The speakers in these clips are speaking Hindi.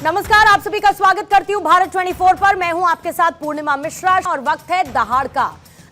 नमस्कार, आप सभी का स्वागत करती हूं भारत 24 पर। मैं हूं आपके साथ पूर्णिमा मिश्रा और वक्त है दहाड़ का।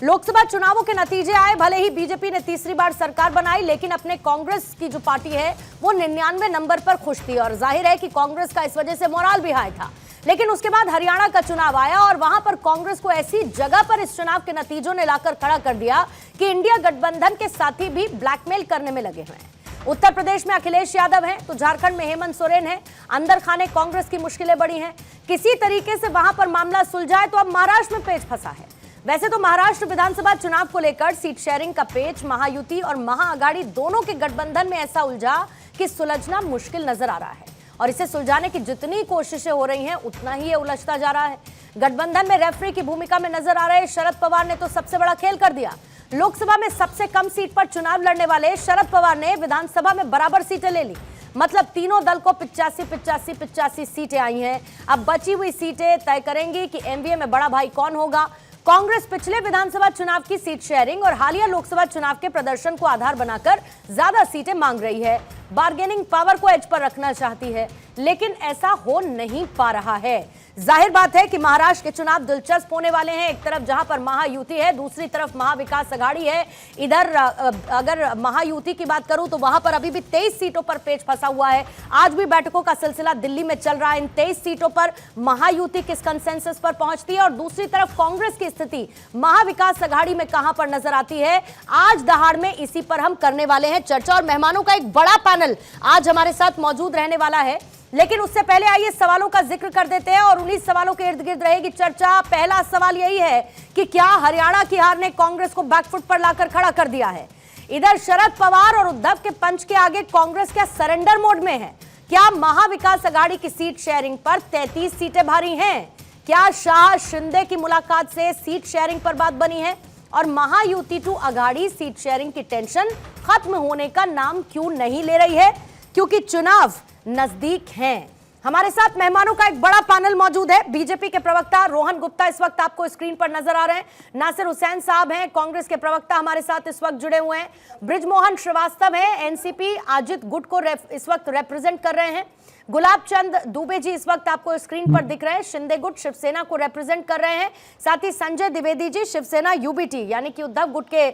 लोकसभा चुनावों के नतीजे आए, भले ही बीजेपी ने तीसरी बार सरकार बनाई, लेकिन अपने कांग्रेस की जो पार्टी है वो 99 नंबर पर खुश थी और जाहिर है कि कांग्रेस का इस वजह से मोराल भी हाई था। लेकिन उसके बाद हरियाणा का चुनाव आया और वहां पर कांग्रेस को ऐसी जगह पर इस चुनाव के नतीजों ने लाकर खड़ा कर दिया कि इंडिया गठबंधन के साथी भी ब्लैकमेल करने में लगे हुए हैं। उत्तर प्रदेश में अखिलेश यादव हैं तो झारखंड में हेमंत सोरेन हैं। अंदर खाने कांग्रेस की मुश्किलें बड़ी हैं। किसी तरीके से वहां पर मामला सुलझाए तो अब महाराष्ट्र में पेच फंसा है। वैसे तो महाराष्ट्र विधानसभा चुनाव को लेकर सीट शेयरिंग का पेच महायुति और महाअघाड़ी दोनों के गठबंधन में ऐसा उलझा कि सुलझना मुश्किल नजर आ रहा है और इसे सुलझाने की जितनी कोशिशें हो रही हैं उतना ही ये उलझता जा रहा है। गठबंधन में रेफरी की भूमिका में नजर आ रहे शरद पवार ने तो सबसे बड़ा खेल कर दिया। लोकसभा में सबसे कम सीट पर चुनाव लड़ने वाले शरद पवार ने विधानसभा में बराबर सीटें ले ली। मतलब तीनों दल को 85 सीटें आई हैं। अब बची हुई सीटें तय करेंगी कि एमवीए में बड़ा भाई कौन होगा। कांग्रेस पिछले विधानसभा चुनाव की सीट शेयरिंग और हालिया लोकसभा चुनाव के प्रदर्शन को आधार बनाकर ज्यादा सीटें मांग रही है। बार्गेनिंग पावर को एज पर रखना चाहती है, लेकिन ऐसा हो नहीं पा रहा है। जाहिर बात है कि महाराष्ट्र के चुनाव दिलचस्प होने वाले हैं। एक तरफ जहां पर महायुति है, दूसरी तरफ महाविकास अघाड़ी है। इधर अगर महायुति की बात करूं तो वहां पर अभी भी 23 सीटों पर पेच फंसा हुआ है। आज भी बैठकों का सिलसिला दिल्ली में चल रहा है। इन 23 सीटों पर महायुति किस कंसेंसस पर पहुंचती है और दूसरी तरफ कांग्रेस की स्थिति महाविकास अघाड़ी में कहां पर नजर आती है, आज दहाड़ में इसी पर हम करने वाले हैं चर्चा। और मेहमानों का एक बड़ा पैनल आज हमारे साथ मौजूद रहने वाला है, लेकिन उससे पहले आइए सवालों का जिक्र कर देते हैं और उन्हीं सवालों के इर्द गिर्द रहेगी चर्चा। पहला सवाल यही है कि क्या हरियाणा की हार ने कांग्रेस को बैकफुट पर लाकर खड़ा कर दिया है? इधर शरद पवार और उद्धव के पंच के आगे कांग्रेस क्या सरेंडर मोड में है? क्या महाविकास अघाड़ी की सीट शेयरिंग पर 33 सीटें भारी हैं? क्या शाह शिंदे की मुलाकात से सीट शेयरिंग पर बात बनी है? और महायुति टू अघाड़ी सीट शेयरिंग की टेंशन खत्म होने का नाम क्यों नहीं ले रही है? क्योंकि चुनाव नजदीक हैं। हमारे साथ मेहमानों का एक बड़ा पैनल मौजूद है। बीजेपी के प्रवक्ता रोहन गुप्ता इस वक्त आपको स्क्रीन पर नजर आ रहे हैं। नासिर हुसैन साहब हैं, कांग्रेस के प्रवक्ता हमारे साथ इस वक्त जुड़े हुए हैं। ब्रिजमोहन श्रीवास्तव हैं, एनसीपी अजित गुट को इस वक्त रिप्रेजेंट कर रहे हैं। गुलाब चंद दुबे जी इस वक्त आपको स्क्रीन पर दिख रहे हैं, शिंदे गुट शिवसेना को रिप्रेजेंट कर रहे हैं। साथ ही संजय द्विवेदी जी शिवसेना यूबीटी यानी कि उद्धव गुट के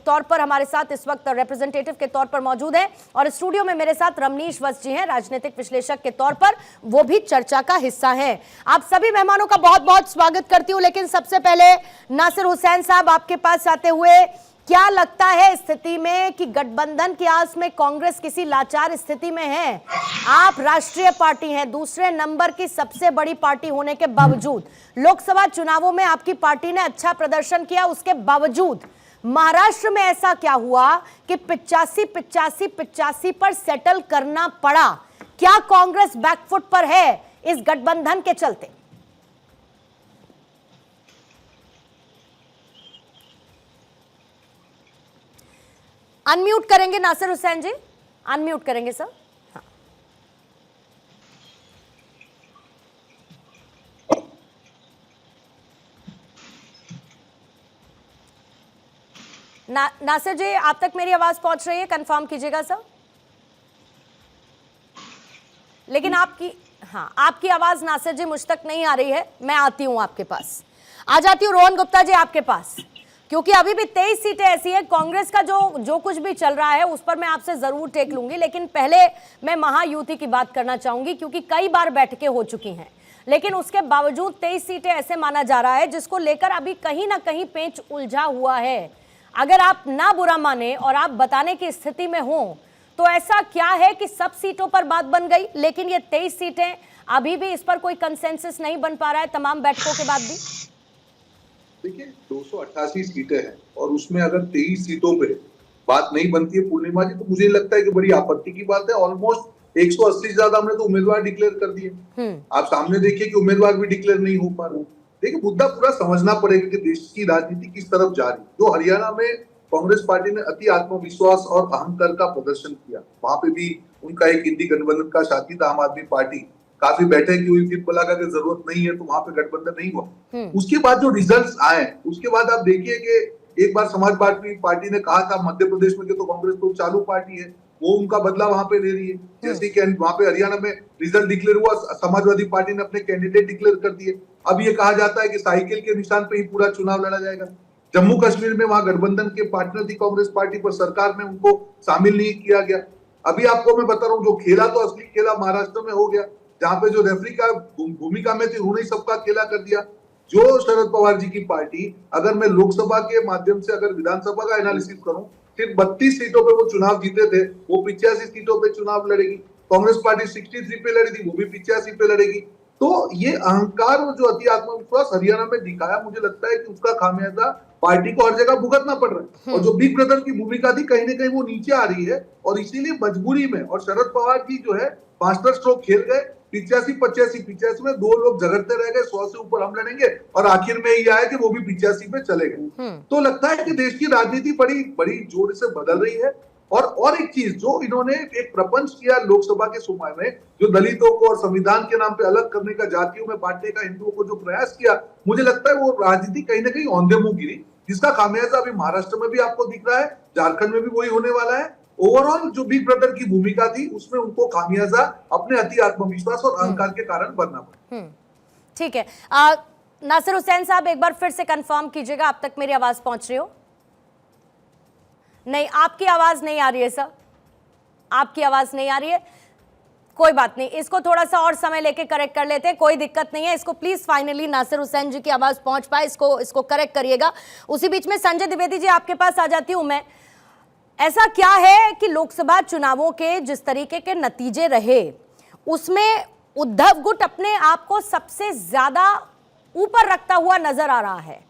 तौर पर हमारे साथ इस वक्त रिप्रेजेंटेटिव के तौर पर मौजूद हैं। और स्टूडियो में मेरे साथ रमनीश वत्स जी हैं, राजनीतिक विश्लेषक के तौर पर, वो भी चर्चा का हिस्सा है। आप सभी मेहमानों का बहुत बहुत स्वागत करती हूँ। लेकिन सबसे पहले नासिर हुसैन साहब आपके पास आते हुए, क्या लगता है स्थिति में कि गठबंधन की आस में कांग्रेस किसी लाचार स्थिति में है? आप राष्ट्रीय पार्टी हैं, दूसरे नंबर की सबसे बड़ी पार्टी होने के बावजूद लोकसभा चुनावों में आपकी पार्टी ने अच्छा प्रदर्शन किया, उसके बावजूद महाराष्ट्र में ऐसा क्या हुआ कि 85 पर सेटल करना पड़ा? क्या कांग्रेस बैकफुट पर है इस गठबंधन के चलते? अनम्यूट करेंगे नासिर हुसैन जी, अनम्यूट करेंगे सर। हाँ। नासिर जी, आप तक मेरी आवाज पहुंच रही है? कंफर्म कीजिएगा सर। लेकिन आपकी आवाज नासिर जी मुझ तक नहीं आ रही है। मैं आती हूं आपके पास, आ जाती हूं रोहन गुप्ता जी आपके पास, क्योंकि अभी भी 23 सीटें ऐसी है। कांग्रेस का जो कुछ भी चल रहा है उस पर मैं आपसे जरूर टेक लूंगी, लेकिन पहले मैं महायुति की बात करना चाहूंगी, क्योंकि कई बार बैठकें हो चुकी हैं, लेकिन उसके बावजूद 23 सीटें ऐसे माना जा रहा है जिसको लेकर अभी कहीं ना कहीं पेंच उलझा हुआ है। अगर आप ना बुरा माने और आप बताने की स्थिति में हो तो ऐसा क्या है कि सब सीटों पर बात बन गई, लेकिन ये 23 सीटें अभी भी इस पर कोई कंसेंसस नहीं बन पा रहा है तमाम बैठकों के बाद भी? देखिए, 288 सीटें हैं और उसमें अगर 23 सीटों पे बात नहीं बनती है पूर्णिमा जी, तो मुझे लगता है कि बड़ी आपत्ति की बात है। ऑलमोस्ट 180 से ज्यादा हमने तो उम्मीदवार डिक्लेयर कर दिए। आप सामने देखिए कि उम्मीदवार भी डिक्लेयर नहीं हो पा रहे। देखिए, मुद्दा पूरा समझना पड़ेगा कि देश की राजनीति किस तरफ जा रही है। जो हरियाणा में कांग्रेस पार्टी ने अति आत्मविश्वास और अहंकार का प्रदर्शन किया, वहां पे भी उनका एक इंडी गठबंधन का साथी था आम आदमी पार्टी, काफी बैठक की हुई, फिर बोला कि जरूरत नहीं है तो वहां पे गठबंधन नहीं हुआ। उसके बाद जो रिजल्ट्स आए, उसके बाद आप देखिए कि एक बार समाजवादी पार्टी ने कहा था मध्य प्रदेश में कि तो कांग्रेस तो चालू पार्टी है, वो उनका बदला वहां पे ले रही है। जैसे कि वहां पे हरियाणा में रिजल्ट डिक्लेयर हुआ, समाजवादी पार्टी ने अपने कैंडिडेट डिक्लेयर कर दिए। अब ये कहा जाता है कि साइकिल के निशान पे ही पूरा चुनाव लड़ा जाएगा। जम्मू कश्मीर में वहां गठबंधन के पार्टनर थी कांग्रेस पार्टी, पर सरकार में उनको शामिल नहीं किया गया। अभी आपको मैं बता रहा हूँ, जो खेला तो असली खेला महाराष्ट्र में हो गया, जहां पे जो रेफरी का भूमिका में थी उन्होंने सबका खेला कर दिया। जो शरद पवार जी की पार्टी, अगर मैं लोकसभा के माध्यम से अगर विधानसभा का एनालिसिस करूं, सिर्फ 32 सीटों पे वो चुनाव जीते थे, वो 85 सीटों पे चुनाव लड़ेगी। कांग्रेस पार्टी 63 पे लड़ी थी, वो भी 85 पे लड़ेगी। तो ये अहंकार और जो अति आत्मविश्वास हरियाणा में दिखाया, मुझे लगता है कि उसका खामियाजा पार्टी को हर जगह भुगतना पड़ रहा है। और जो बिग ब्रदर की भूमिका थी, कहीं ना कहीं वो नीचे आ रही है, और इसीलिए मजबूरी में, और शरद पवार जी जो है मास्टर स्ट्रोक खेल गए। 85 में 2 लोग झगड़ते रह गए, 100 से ऊपर हम लड़ेंगे, और आखिर में ये आया कि वो भी 85 पे चले गए। तो लगता है कि देश की राजनीति बड़ी बड़ी जोर से बदल रही है। और एक चीज जो इन्होंने एक प्रपंच किया लोकसभा के समय में, जो दलितों को और संविधान के नाम पे अलग करने का, जातियों में बांटने का हिंदुओं को जो प्रयास किया, मुझे लगता है वो राजनीति कहीं ना कहीं औंधे मुंह गिरी, जिसका खामियाजा अभी महाराष्ट्र में भी आपको दिख रहा है, झारखंड में भी वही होने वाला है। ओवरऑल जो बिग ब्रदर की भूमिका थी, उसमें उनको खामियाजा अपने अति आत्मविश्वास और अहंकार के कारण बनना पड़ा। ठीक है, नासिर हुसैन साहब एक बार फिर से कंफर्म कीजिएगा, अब तक मेरी आवाज पहुंच रही हो? नहीं, आपकी आवाज नहीं आ रही है सर, आपकी आवाज नहीं आ रही है। कोई बात नहीं, इसको थोड़ा सा और समय लेके करेक्ट कर लेते हैं, कोई दिक्कत नहीं है। इसको प्लीज फाइनली नासिर हुसैन जी की आवाज पहुंच पाए, इसको करेक्ट करिएगा। उसी बीच में संजय द्विवेदी जी, आपके पास आ जाती हूं मैं। ऐसा क्या है कि लोकसभा चुनावों के जिस तरीके के नतीजे रहे, उसमें उद्धव गुट अपने आप को सबसे ज्यादा ऊपर रखता हुआ नजर आ रहा है।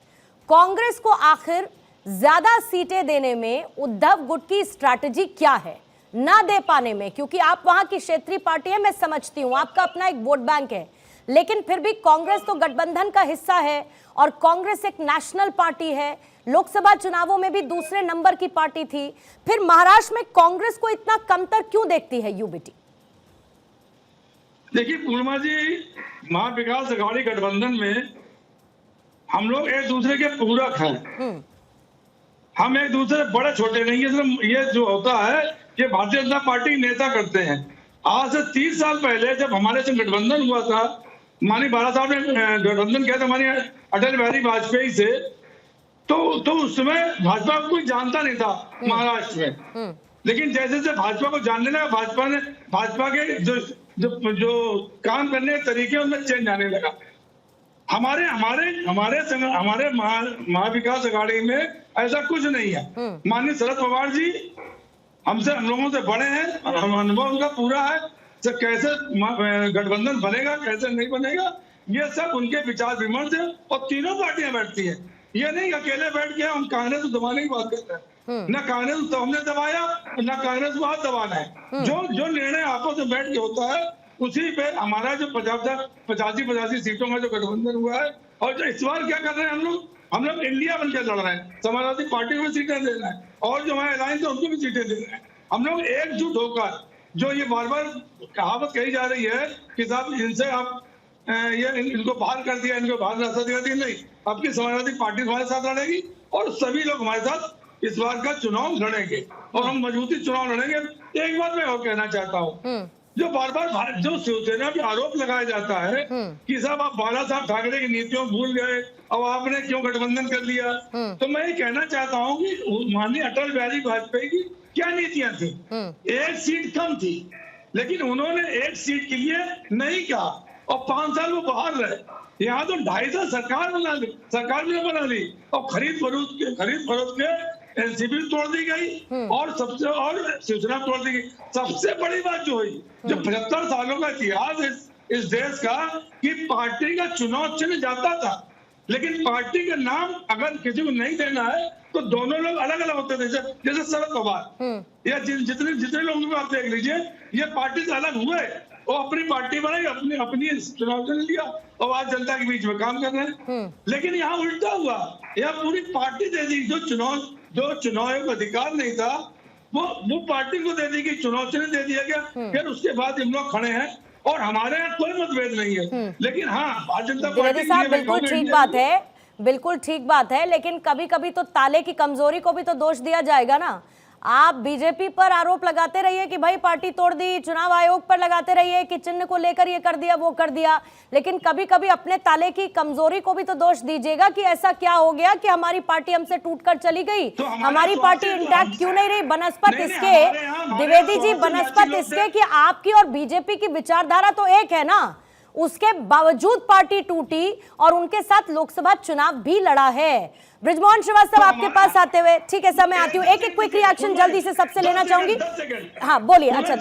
कांग्रेस को आखिर ज्यादा सीटें देने में उद्धव गुट की स्ट्रैटेजी क्या है, ना दे पाने में? क्योंकि आप वहां की क्षेत्रीय पार्टी है, मैं समझती हूं, आपका अपना एक वोट बैंक है, लेकिन फिर भी कांग्रेस तो गठबंधन का हिस्सा है, और कांग्रेस एक नेशनल पार्टी है, लोकसभा चुनावों में भी दूसरे नंबर की पार्टी थी। फिर महाराष्ट्र में कांग्रेस को इतना कमतर क्यों देखती है यूबीटी? देखिए पूर्णिमा जी, महाविकास अघाड़ी गठबंधन में हम लोग एक दूसरे के पूरक हैं। हम एक दूसरे बड़े छोटे नहीं है। ये जो होता है कि भारतीय जनता पार्टी नेता करते हैं। आज से 30 साल पहले जब हमारे से गठबंधन हुआ था, माननीय बाला साहब ने गठबंधन किया था हमारी अटल बिहारी वाजपेयी से, तो उस समय भाजपा को कोई जानता नहीं था महाराष्ट्र में। लेकिन जैसे जैसे भाजपा को जानने लगा, भाजपा के जो काम करने के तरीके उनमें चेंज आने लगा। हमारे महाविकास अघाड़ी में ऐसा कुछ नहीं है। माननीय शरद पवार जी हम लोगों से बड़े हैं, अनुभव उनका पूरा है। तो कैसे गठबंधन बनेगा, कैसे नहीं बनेगा, ये सब उनके विचार विमर्श है। और तीनों पार्टियां बैठती है, ये नहीं अकेले बैठ के हम कांग्रेस को दबाने की बात करते हैं। न कांग्रेस को हमने दबाया, न कांग्रेस को आज दबाना है। जो निर्णय आपस में बैठ के होता है, उसी पे हमारा जो 85 सीटों का जो गठबंधन हुआ है। और जो इस बार क्या कर रहे हैं हम लोग इंडिया बनकर लड़ रहे हैं। समाजवादी पार्टी को भी सीटें देना है, और जो हमारे अलायंस है उनको भी सीटें देना है। हम लोग एकजुट होकर, जो ये बार बार कहावत कही जा रही है कि साहब इनसे आप इनको बाहर कर दिया, इनको बाहर रास्ता दिया, नहीं, अपनी समाजवादी पार्टी हमारे साथ लड़ेगी, और सभी लोग हमारे साथ इस बार का चुनाव लड़ेंगे, और हम मजबूती चुनाव लड़ेंगे। एक बात मैं और कहना चाहता हूँ, जो बार बार जो शिवसेना पे आरोप लगाया जाता है कि साहब आप बाला साहब ठाकरे की नीतियों भूल गए, अब आपने क्यों गठबंधन कर लिया, तो मैं ये कहना चाहता हूँ कि माननीय अटल बिहारी वाजपेयी की क्या नीतियां थी। एक सीट कम थी, लेकिन उन्होंने एक सीट के लिए नहीं कहा, और 5 साल वो बाहर रहे। यहाँ तो 2.5 साल सरकार भी बना ली, और खरीद फरोख्त के एनसीपी तोड़ दी गई, और शिवसेना तोड़ दी गई। सबसे बड़ी बात जो हुई, जो 75 सालों का इतिहास इस देश का, कि पार्टी का चुनाव चिन्ह जाता था, लेकिन पार्टी का नाम अगर किसी को नहीं देना है तो दोनों लोग अलग अलग होते थे। जैसे शरद पवार या जितने लोगों को आप देख लीजिए, ये पार्टी से अलग हुए, वो अपनी पार्टी बनाई, अपनी चुनाव चिन्ह लिया, और आज जनता के बीच में काम कर रहे हैं। लेकिन यहाँ उल्टा हुआ, यहाँ पूरी पार्टी दे दी। जो चुनाव का अधिकार नहीं था, वो पार्टी को दे दी, चुनाव चिन्ह दे दिया गया। फिर उसके बाद हम लोग खड़े हैं, और हमारे यहाँ कोई मतभेद नहीं है। लेकिन हाँ, भारतीय जनता पार्टी बिल्कुल ठीक बात है, बिल्कुल ठीक बात है, लेकिन कभी कभी तो ताले की कमजोरी को भी तो दोष दिया जाएगा ना। आप बीजेपी पर आरोप लगाते रहिए कि भाई पार्टी तोड़ दी, चुनाव आयोग पर लगाते रहिए कि चिन्ह को लेकर ये कर दिया वो कर दिया, लेकिन कभी कभी अपने ताले की कमजोरी को भी तो दोष दीजिएगा कि ऐसा क्या हो गया कि हमारी पार्टी हमसे टूटकर चली गई, तो हमारी पार्टी इंटैक्ट क्यों नहीं रही। बनस्पत इसके, द्विवेदी जी, बनस्पत इसके कि आपकी और बीजेपी की विचारधारा तो एक है ना, उसके बावजूद पार्टी टूटी और उनके साथ लोकसभा चुनाव भी लड़ा है। ब्रिजमोहन श्रीवास्तव आपके पास आते हुए, ठीक है सर मैं आती हूँ, एक एक क्विक रिएक्शन जल्दी से सबसे लेना चाहूंगी। हाँ बोलिए। अच्छा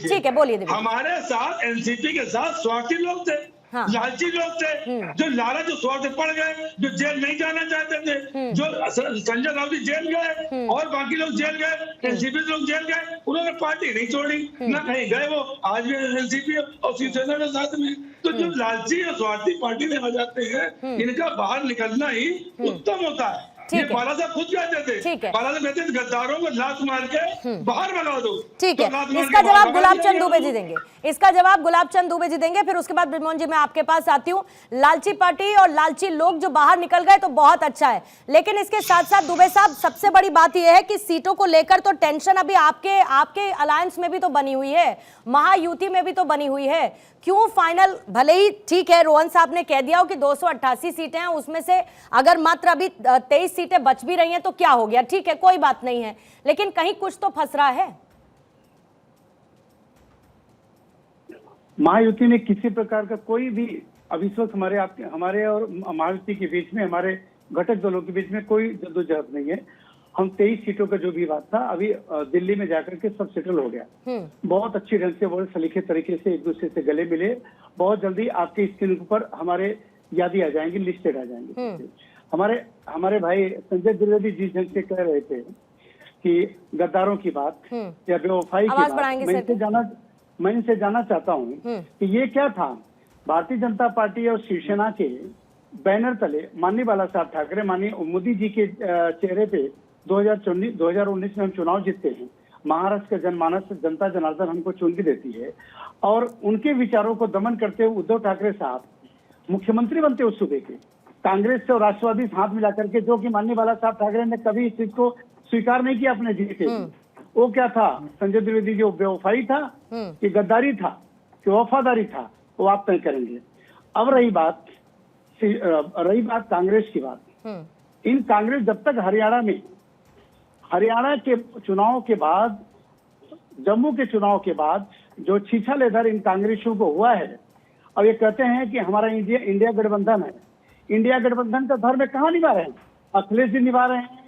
ठीक है बोलिए। हमारे साथ एनसीपी के साथ स्वार्थी लोग थे, हाँ। लालची लोग थे, जो लालच जो स्वार्थ पड़ गए, जो जेल नहीं जाना चाहते थे, जो संजय राउत जेल गए और बाकी लोग जेल गए, एनसीपी लोग जेल गए, उन्होंने पार्टी नहीं छोड़ी, ना कहीं गए, वो आज भी एनसीपी और शिवसेना के साथ में। तो जो लालची और स्वार्थी पार्टी में आ जाते हैं, इनका बाहर निकलना ही उत्तम होता है। ये बाला साहब खुद कहते थे, बाला साहब कहते थे गद्दारों को लात मार के बाहर भगा दो। ठीक है, इसका जवाब गुलाब चंद दुबे जी देंगे, इसका जवाब गुलाब चंद दुबे जी देंगे, फिर उसके बाद ब्रिजमोहन जी मैं आपके पास आती हूँ। लालची पार्टी और लालची लोग जो बाहर निकल गए तो बहुत अच्छा है, लेकिन इसके साथ साथ दुबे साहब सबसे बड़ी बात यह है कि सीटों को लेकर तो टेंशन अभी आपके अलायंस में भी तो बनी हुई है, महायुति में भी तो बनी हुई है। क्यों फाइनल, भले ही ठीक है रोहन साहब ने कह दिया हो कि 288 सीटें हैं, उसमें से अगर मात्र अभी 23 सीटें बच भी रही हैं तो क्या हो गया, ठीक है कोई बात नहीं है, लेकिन कहीं कुछ तो फंस रहा है। महायुति ने किसी प्रकार का कोई भी अविश्वास हमारे और महायुति के बीच में, हमारे घटक दलों के बीच में कोई जद्दोजहद नहीं है। हम 23 सीटों का जो भी बात था अभी दिल्ली में जाकर के सब सेटल हो गया। बहुत अच्छी ढंग से, बहुत सलीके तरीके से एक दूसरे से गले मिले। बहुत जल्दी आपके स्क्रीन पर हमारे यादी आ जाएंगे, लिस्टेड आ जाएंगे। हमारे भाई संजय द्विवेदी जिस ढंग से कह रहे थे कि गद्दारों की बात या बेवफाई की बात, मैं इनसे जानना चाहता हूँ कि ये क्या था। भारतीय जनता पार्टी और शिवसेना के बैनर तले माननीय बाला साहब ठाकरे, माननीय मोदी जी के चेहरे पे 2019 में हम चुनाव जीतते हैं। महाराष्ट्र का जनमानस, जनता जनार्दन हमको चुन के देती है और उनके विचारों को दमन करते हुए उद्धव ठाकरे साहब मुख्यमंत्री बनते उस सूबे के, कांग्रेस से और राष्ट्रवादी हाथ मिलाकर के, जो कि माननीय बाला साहब ठाकरे ने कभी इस चीज को स्वीकार नहीं किया अपने जीते। वो क्या था संजय द्विवेदी, जो बेवफाई था कि गद्दारी था कि वफादारी था, वो आप तय करेंगे। अब रही बात कांग्रेस की बात, इन कांग्रेस जब तक हरियाणा के चुनाव के बाद, जम्मू के चुनाव के बाद जो छीछा लेदर इन कांग्रेसियों को हुआ है, अब ये कहते हैं कि हमारा इंडिया गठबंधन है। इंडिया गठबंधन का धर्म कहाँ निभा रहे हैं? अखिलेश जी निभा रहे हैं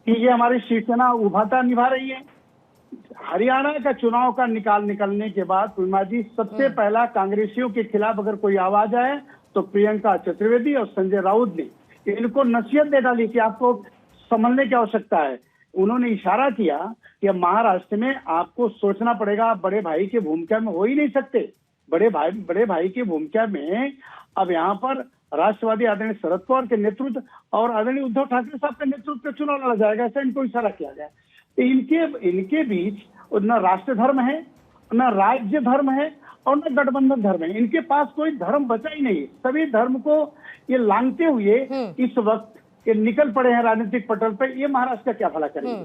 कि ये हमारी शिवसेना उभाता निभा रही है। हरियाणा का चुनाव का निकलने के बाद पूर्णिमा जी, सबसे पहला कांग्रेसियों के खिलाफ अगर कोई आवाज आए तो प्रियंका चतुर्वेदी और संजय राउत ने इनको नसीहत दे डाली कि आपको समझने की आवश्यकता है। उन्होंने इशारा किया कि अब महाराष्ट्र में आपको सोचना पड़ेगा, आप बड़े भाई की भूमिका में हो ही नहीं सकते। बड़े भाई की भूमिका में अब यहाँ पर राष्ट्रवादी आदरणीय शरद पवार के नेतृत्व और आदरणीय उद्धव ठाकरे साहब के नेतृत्व में चुनाव लड़ा जाएगा, ऐसा इनको इशारा किया गया। तो इनके बीच न राष्ट्र धर्म है, न राज्य धर्म है और न गठबंधन धर्म है। इनके पास कोई धर्म बचा ही नहीं। सभी धर्म को ये लांघते हुए इस वक्त ये निकल पड़े हैं राजनीतिक पटल पे। ये महाराष्ट्र का क्या भला करेंगे?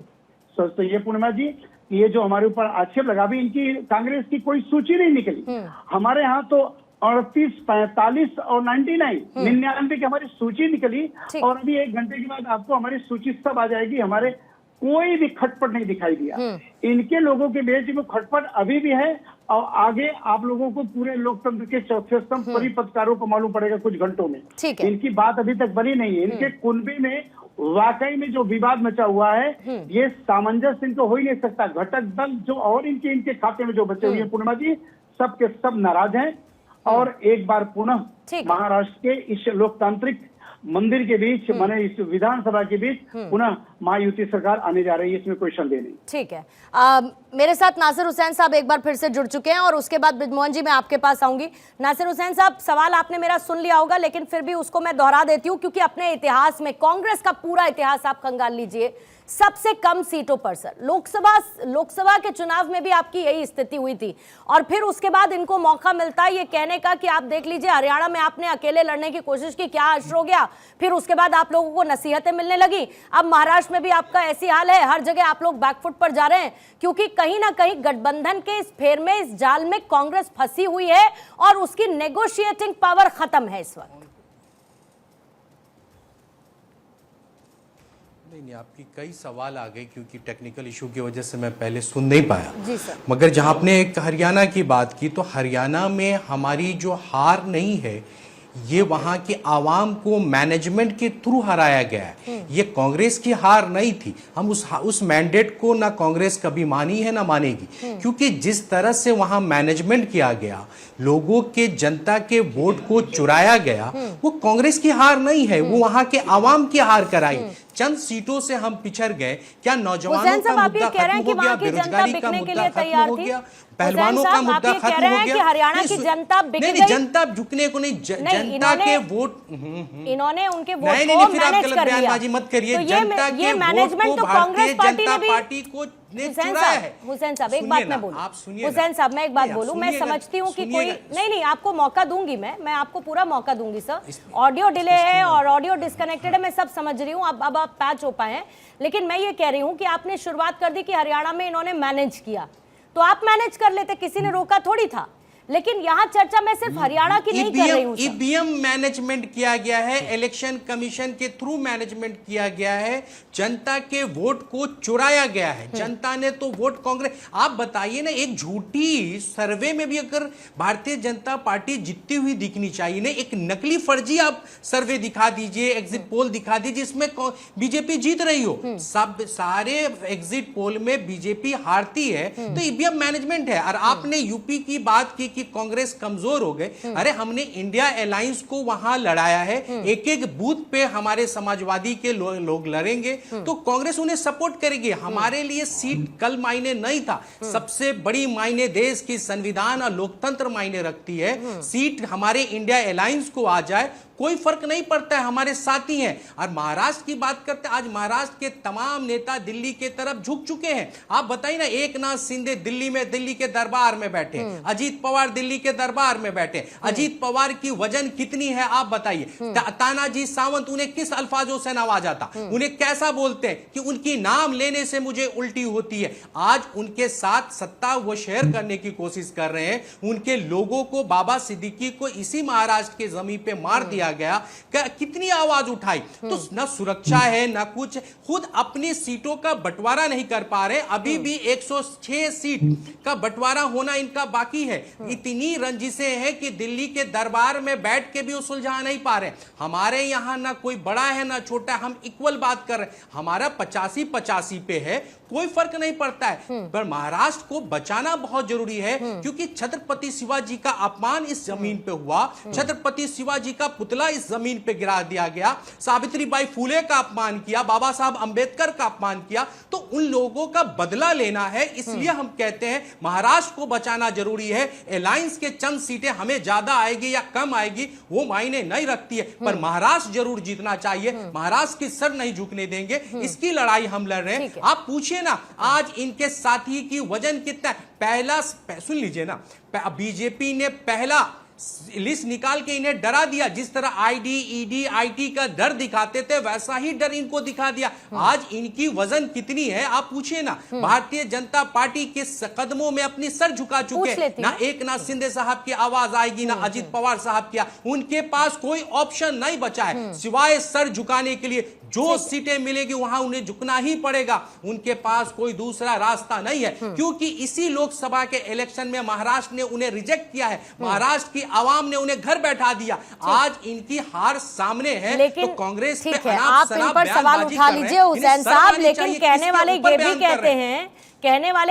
तो ये पूर्णिमा जी, ये जो हमारे ऊपर आक्षेप लगा, भी इनकी कांग्रेस की कोई सूची नहीं निकली। हमारे यहाँ तो 38, 45 और 99 की हमारी सूची निकली और अभी 1 घंटे के बाद आपको हमारी सूची सब आ जाएगी। हमारे कोई भी खटपट नहीं दिखाई दिया। इनके लोगों के बीच में खटपट अभी भी है और आगे आप लोगों को पूरे लोकतंत्र के चौथे स्तंभ परिपत्रकारों को मालूम पड़ेगा कुछ घंटों में। इनकी बात अभी तक बनी नहीं है। इनके कुनबे में वाकई में जो विवाद मचा हुआ है, ये सामंजस्य इनको हो ही नहीं सकता। घटक दल जो और इनके खाते में जो बचे हुए हैं पूर्णिमा जी, सब के सब नाराज हैं और एक बार पुनः महाराष्ट्र के इस लोकतांत्रिक मंदिर के बीच, माने इस विधानसभा के बीच पुनः महायुति सरकार आने जा रही है, इसमें कोई संदेह नहीं। ठीक है, मेरे साथ नासिर हुसैन साहब एक बार फिर से जुड़ चुके हैं और उसके बाद ब्रिजमोहन जी मैं आपके पास आऊंगी। नासिर हुसैन साहब, सवाल आपने मेरा सुन लिया होगा, लेकिन फिर भी उसको मैं दोहरा देती हूँ क्योंकि अपने इतिहास में कांग्रेस का पूरा इतिहास आप खंगाल लीजिए सबसे कम सीटों पर सर। लोकसभा के चुनाव में भी आपकी यही स्थिति हुई थी और फिर उसके बाद इनको मौका मिलता है ये कहने का कि आप देख लीजिए हरियाणा में आपने अकेले लड़ने की कोशिश की, क्या असर हो गया, फिर उसके बाद आप लोगों को नसीहतें मिलने लगी। अब महाराष्ट्र में भी आपका ऐसी हाल है, हर जगह आप लोग बैकफुट पर जा रहे हैं क्योंकि कहीं ना कहीं गठबंधन के इस फेर में, इस जाल में कांग्रेस फंसी हुई है और उसकी नेगोशिएटिंग पावर खत्म है इस वक्त। नहीं, आपकी कई सवाल आ गए क्योंकि टेक्निकल इशू की वजह से मैं पहले सुन नहीं पाया। जी सर। मगर जहां आपने एक हरियाणा की बात की तो हरियाणा में हमारी जो हार नहीं है ये वहां की आवाम को मैनेजमेंट के थ्रू हराया गया है। ये कांग्रेस की हार नहीं थी। हम उस मैंडेट को ना कांग्रेस कभी मानी है ना मानेगी, क्योंकि जिस तरह से वहां मैनेजमेंट किया गया, लोगों के, जनता के वोट को चुराया गया, वो कांग्रेस की हार नहीं है, वो वहां के आवाम की हार कराई। चंद सीटों से हम पिछड़ गए। क्या नौजवानों का मुद्दा खत्म हो गया, बेरोजगारी का मुद्दा खत्म हो गया, पहलवानों का मुद्दा खत्म हो गया? हरियाणा की जनता बिक गई? नहीं, जनता झुकने को नहीं, जनता के वोट, इन्होंने उनके वोट नहीं, को फिर आप मैनेज गलत कर लिया। बयानबाजी मत करिए। तो जनता के वोट को भारतीय जनता पार्टी को चुराया है। हुसैन साहब एक बात मैं बोलूं, आप सुनिए। हुसैन साहब मैं एक बात बोलूं, मैं समझती हूं कि कोई नहीं, आपको मौका दूंगी, मैं आपको पूरा मौका दूंगी सर। ऑडियो डिले है और ऑडियो डिस्कनेक्टेड है, मैं सब समझ रही हूँ, अब आप पैच हो पाए हैं। लेकिन मैं ये कह रही हूँ कि आपने शुरुआत कर दी कि हरियाणा में इन्होंने मैनेज किया, तो आप मैनेज कर लेते, किसी ने रोका थोड़ी था। लेकिन यहाँ चर्चा मैं सिर्फ हरियाणा की नहीं कर रही हूँ। ईवीएम मैनेजमेंट किया गया है, इलेक्शन कमीशन के थ्रू मैनेजमेंट किया गया है, जनता के वोट को चुराया गया है। जनता ने तो वोट कांग्रेस, आप बताइए ना, एक झूठी सर्वे में भी अगर भारतीय जनता पार्टी जीतती हुई दिखनी चाहिए ना, एक नकली फर्जी आप सर्वे दिखा दीजिए, एग्जिट पोल दिखा दीजिए जिसमें बीजेपी जीत रही हो। सब सारे एग्जिट पोल में बीजेपी हारती है, तो ईवीएम मैनेजमेंट है। और आपने यूपी की बात की कि कांग्रेस कमजोर हो गए। अरे हमने इंडिया अलायंस को वहां लड़ाया है, एक एक बूथ पे हमारे समाजवादी के लोग लड़ेंगे तो कांग्रेस उन्हें सपोर्ट करेगी। हमारे लिए सीट कल मायने नहीं था, सबसे बड़ी मायने देश की संविधान और लोकतंत्र मायने रखती है। सीट हमारे इंडिया अलायंस को आ जाए कोई फर्क नहीं पड़ता है, हमारे साथी हैं। और महाराष्ट्र की बात करते हैं, आज महाराष्ट्र के तमाम नेता दिल्ली के तरफ झुक चुके हैं। आप बताइए ना, एकनाथ शिंदे दिल्ली में, दिल्ली के दरबार में बैठे, अजीत पवार दिल्ली के दरबार में बैठे। अजीत पवार की वजन कितनी है आप बताइए। तानाजी सावंत उन्हें किस अल्फाजों से नवाजा था, उन्हें कैसा बोलते हैं कि उनकी नाम लेने से मुझे उल्टी होती है। आज उनके साथ सत्ता वो शेयर करने की कोशिश कर रहे हैं। उनके लोगों को, बाबा सिद्दीकी को इसी महाराष्ट्र के जमीन पे मार दिया गया। कितनी आवाज उठाई, तो न सुरक्षा है न कुछ, खुद अपनी सीटों का बंटवारा नहीं कर पा रहे। अभी भी 106 सीट का बंटवारा होना इनका बाकी है। इतनी रंजिशें हैं कि दिल्ली के दरबार में बैठ के भी वो सुलझा नहीं पा रहे। हमारे यहां ना कोई बड़ा है ना छोटा, हम इक्वल बात कर रहे हैं। हमारा 85-85 पे है, कोई फर्क नहीं पड़ता है। पर महाराष्ट्र को बचाना बहुत जरूरी है, क्योंकि छत्रपति शिवाजी का अपमान इस जमीन पे हुआ, छत्रपति शिवाजी का पुतला इस जमीन पे गिरा दिया गया, सावित्रीबाई फुले का अपमान किया, बाबा साहब अंबेडकर का अपमान किया, तो उन लोगों का बदला लेना है। इसलिए हम कहते हैं महाराष्ट्र को बचाना जरूरी है। अलायंस के चंद सीटें हमें ज्यादा आएगी या कम आएगी वो मायने नहीं रखती है, पर महाराष्ट्र जरूर जीतना चाहिए। महाराष्ट्र की सर नहीं झुकने देंगे, इसकी लड़ाई हम लड़ रहे हैं। आप पूछिए ना, आज इनके साथी की वजन कितना है? पहला सुन लीजिए ना, बीजेपी ने पहला लिस्ट निकाल के इन्हें डरा दिया। जिस तरह आईडी, ईडी, आईटी का डर दिखाते थे, वैसा ही डर इनको दिखा दिया। आज इनकी वजन कितनी है आप पूछिए ना। भारतीय जनता पार्टी के कदमों में अपनी सर झुका चुके, ना एकनाथ शिंदे साहब की आवाज आएगी ना अजीत पवार साहब की। उनके पास कोई ऑप्शन नहीं बचा है सिवाय सर झुकाने के लिए। जो सीटें मिलेगी वहां उन्हें झुकना ही पड़ेगा, उनके पास कोई दूसरा रास्ता नहीं है। क्योंकि इसी लोकसभा के इलेक्शन में महाराष्ट्र ने उन्हें रिजेक्ट किया है, महाराष्ट्र की आवाम ने उन्हें घर बैठा दिया। आज इनकी हार सामने है, तो कांग्रेस पे आप इन पर सवाल उठा लीजिए हुसैन साहब, लेकिन कहने वाले